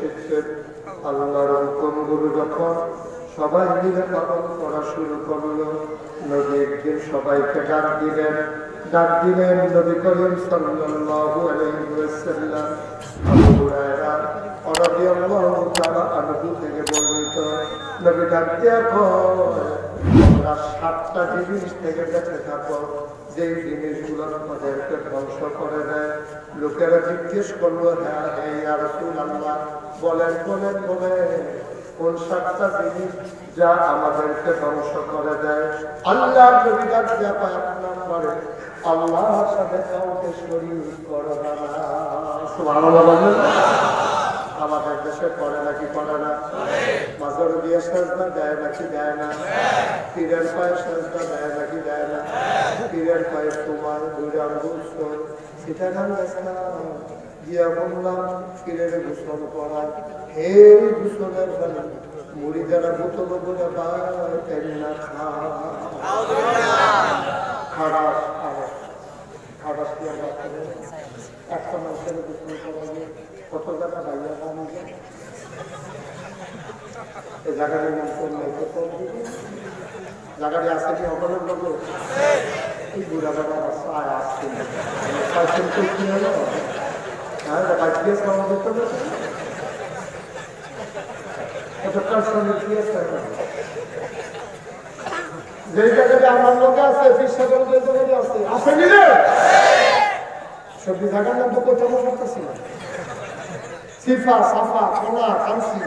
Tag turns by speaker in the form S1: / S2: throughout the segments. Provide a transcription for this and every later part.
S1: এসেছেন। আল্লাহর হুকুমগুলো যখন সবাই মিলে পালন করা শুরু করলো, নবী একদিন সবাইকে ডাক দিলেন নবী করিম সাল্লাল্লাহু আলাইহি ওয়াসাল্লাম। আবু হুরায়রা রাদিয়াল্লাহু তাআলা আনহু থেকে বর্ণিত, নবী ডাক দিয়া কয়, তোমরা 7টা জিনিস থেকে বেঁচে থাকো যেই জিনিসগুলো আমাদেরকে ধ্বংস করে দেয়। লোকেরা জিজ্ঞেস করলো, হ্যাঁ হে ইয়া রাসূলুল্লাহ, বলেন কোন 7টা জিনিস যা আমাদেরকে ধ্বংস করে দেয়? আল্লাহ নবী ডাক দিয়া কয়, এক নম্বরে আল্লাহর সাথে কাউকে শরীক করো না। সুবহানাল্লাহ বলেন। আমাদের দেশে করে নাকি করে না? মাজার দিয়ে সাজদা দেয় নাকি দেয় না? পীরের পায়ে সাজদা দেয় নাকি দেয় না? পীরের পায়ে তোমার দুইটা গোসল সেটা গান গিয়া বললাম, পীরের গোসল করা হে গোসলের ফলে মুড়ি যারা বোতল বলে পায় না খারাপ খারাপ কি আমরা একটা মানুষের গোসল করা গিয়ে কত টাকা ভাইয়া দাম এই জায়গাটির নাম করলে জায়গাটি আছে কি সকলের লোক? এই বুড়া বাবা আয় আসছে কি হলো? হ্যাঁ বাঁচিয়ে খাওয়া যেতে হবে। যে জায়গাটা আমার লোকে আছে আছে নিলে সবজি জায়গার নাম তো কোথাও করতেছি না। সিফা সাফা কোনা কাঞ্চি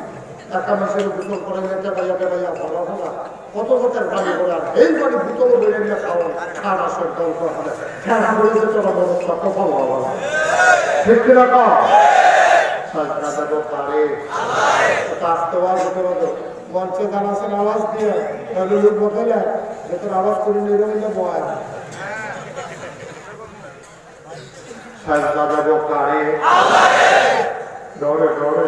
S1: টাকা মাসের বোতল করে ভাইয়া ভালো হবে কত কোথায় গাড়ি ঘোড়া এই বাড়ি বোতল বেড়ে নিয়ে খাওয়া খাওয়া সব দল করে খেলা বলেছে তোরা বড় কপাল বাবা ঠিক কিনা মঞ্চে জানাছেন আওয়াজ দিয়ে লোক বদলে যখন আওয়াজ করে নিয়ে বয় ডরে ডরে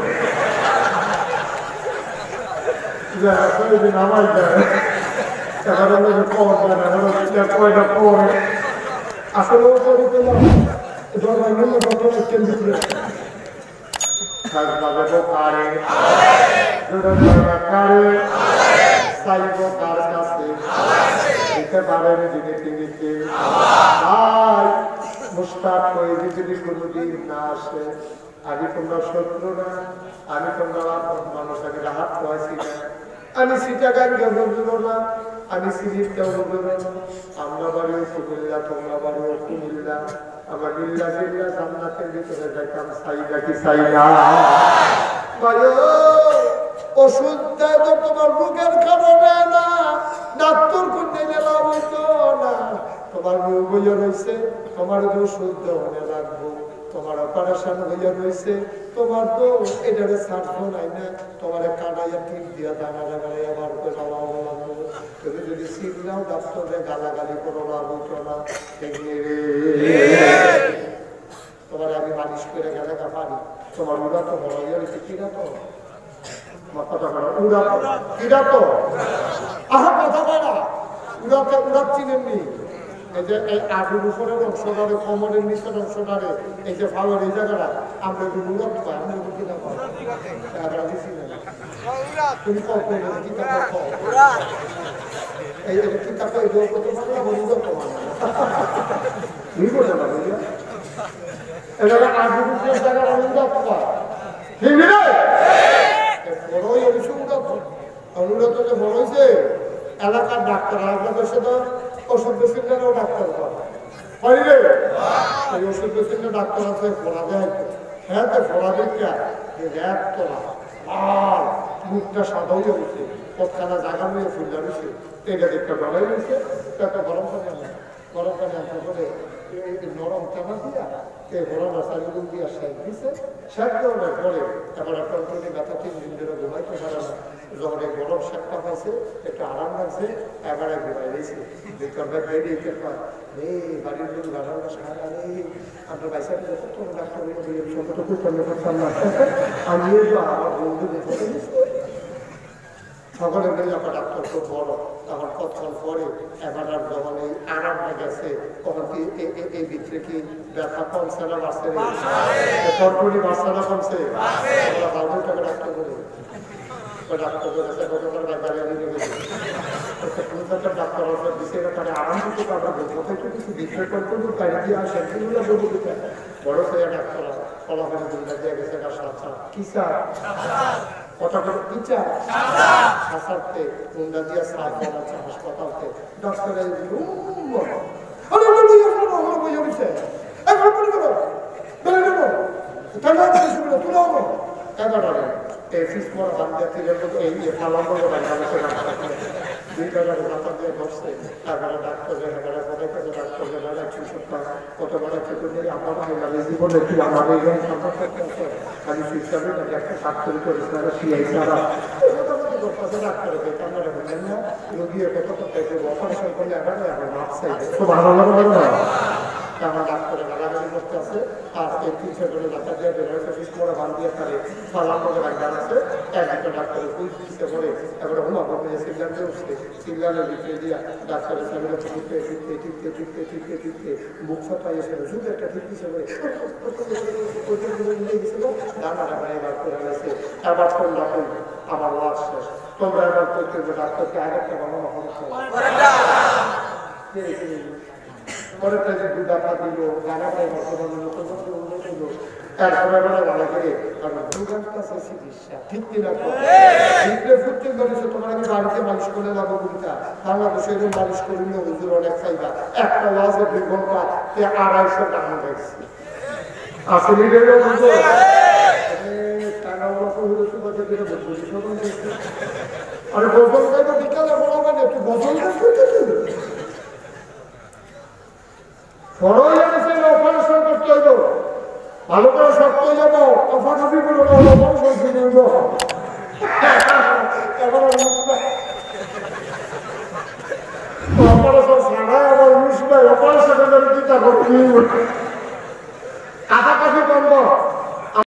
S1: নামাই যায় কয়টা পরে আসলেও করে পেলাম কেন্দ্র যদি কোনদিন না আসে আমি তোমরা শত্রু না, আমি তোমরা মানুষ আমি রাহাত পাইছি না, আমি সিটাগাঙ্গে বলবো না, আমি সিরিজটাও বলবো না। আমরা বাড়িও কুমিল্লা, তোমরা বাড়িও কুমিল্লা, আমার মিল্লা জিল্লা জান্নাতের ভিতরে যাইতাম সাইদা কি সাইদা ওষুধ দেয় তো তোমার রোগের কারণে না, ডাক্তার কোনদিন লাভ হইতো না। তোমার রোগ হইয়া রয়েছে, তোমার ওষুধ দেওয়া রাখবো, তোমার অপারেশন হইয়া রয়েছে, তোমার তো এটারে ছাড়বো নাই না, তোমার কাটাইয়া টিপ দিয়া দানা লাগাই আবার লাগবো। তুমি যদি সিট নাও ডাক্তারে গালাগালি করো লাভ হইতো না। তোমার আমি মালিশ করে গেলে পারি, তোমার ওরা তো বড় হইয়া রয়েছে কিনা তো কথা কিনা তো আহা কথা বলা উড়া চিনেননি। এই যে এই আগুর উপরের অংশটারে কোমরের নিচের অংশটারে এই যে ভালো এই জায়গাটা আমরা একটু মুরত পাই, আমরা একটু কিনা পাই তুমি এই কিতাব এটা আগুর উপরের জায়গাটা মুরত পায় ঠিক না? বড়ই অনুরোধ যে বড় হয়েছে এলাকার ডাক্তার আপনাদের সাথে ওষুধ পেশেন্টেরও ডাক্তার পাইলে এই ওষুধ পেশেন্টের ডাক্তার আছে ফোড়া দেয়, হ্যাঁ তো ফোড়া দিকটা এক তোলা আর মুখটা সাদা হয়ে গেছে, পথখানা জায়গা নিয়ে ফুলটা রয়েছে, এটা দিকটা গলায় রয়েছে, একটা গরম পানি আনতে করে নরম চানা দিয়া এই গরম রাসায়নিক দিয়া শেখ দিছে, শেখ দেওয়ার পরে এবার একটা ব্যথা 3 দিন ধরে ঘুমাইতে পারে না, যখন এই গরম শেখটা পাইছে একটু আরাম লাগছে, এবারে ঘুমাই দিয়েছে বাড়ির লোক গাড়ানো সারা আমরা বাইসা ডাক্তার আমি আমার বন্ধু দেখে সকলে মিলে আমার ডাক্তার খুব বড়, আমার কতক্ষণ পরে এবার আর যখন এই আরামটা গেছে তখন কি এই ভিতরে কি ব্যথা কমছে না বাড়ছে, তরকারি বাড়ছে না কমছে, আমরা বাবুর টাকাটা ডাক্তার কাছে কতবার বাজারে নিয়ে গেছে ডাক্তার ওষুধ দিচ্ছে তাহলে আরাম দিতে পারবো কোথায় তো কিছু বিক্রয় করতে বাইরে দিয়ে আসে সেগুলো বলবো দিতে বড় ছেলে ডাক্তার ফলাফল দুর্গা দিয়ে গেছে কি স্যার কথা বলে কি চায় হাসাতে গুন্ডা দিয়ে সাহায্য আছে হাসপাতালতে ডাক্তারের আমার ডাক্তারের গালাগালি করতে আছে আর এই তিনশো করে ডাক্তার দিয়ে বেরোয় ফিস করে বান দিয়ে তারে সালাম করে ডাক্তার আছে একদিকে ডাক্তারের ফুল দিতে পরে এবার হুমা করে সিগন্যালে উঠছে সিগন্যালের ভিতরে দিয়া ডাক্তারের সামনে টিপতে টিপতে টিপতে টিপতে টিপতে টিপতে মুখ ফাটাই এসে শুধু একটা ঠিক দিছে করে ডানাটা এবার করে গেছে এবার তোমরা কই আমার ওয়াজ শেষ তোমরা এবার করতে ডাক্তারকে আরেকটা বানানো হবে পরেরটা যে দুধাটা দিল গানাটাই তারপরে ভালো করে চিকিৎসা ঠিক কিনা ফুটতে করেছে তোমার আমি বাড়িতে মালিশ করে যাবো বুড়িটা বাংলাদেশে মালিশ করলে হুজুর অনেক চাইবা একটা ওয়াজের 2 ঘন্টা 250 টাকা দেখছি আসলে আরে বদল খাইবো বিকালে বলবে না তুই বদল অপারেশন করতে হইব ভালো করে শক্ত হয়ে যাবো কফাকফি করবো অপারেশন কিনে হইব অপারেশন ছাড়া আবার অপারেশনের চিন্তা করতে কাছাকাছি বন্ধ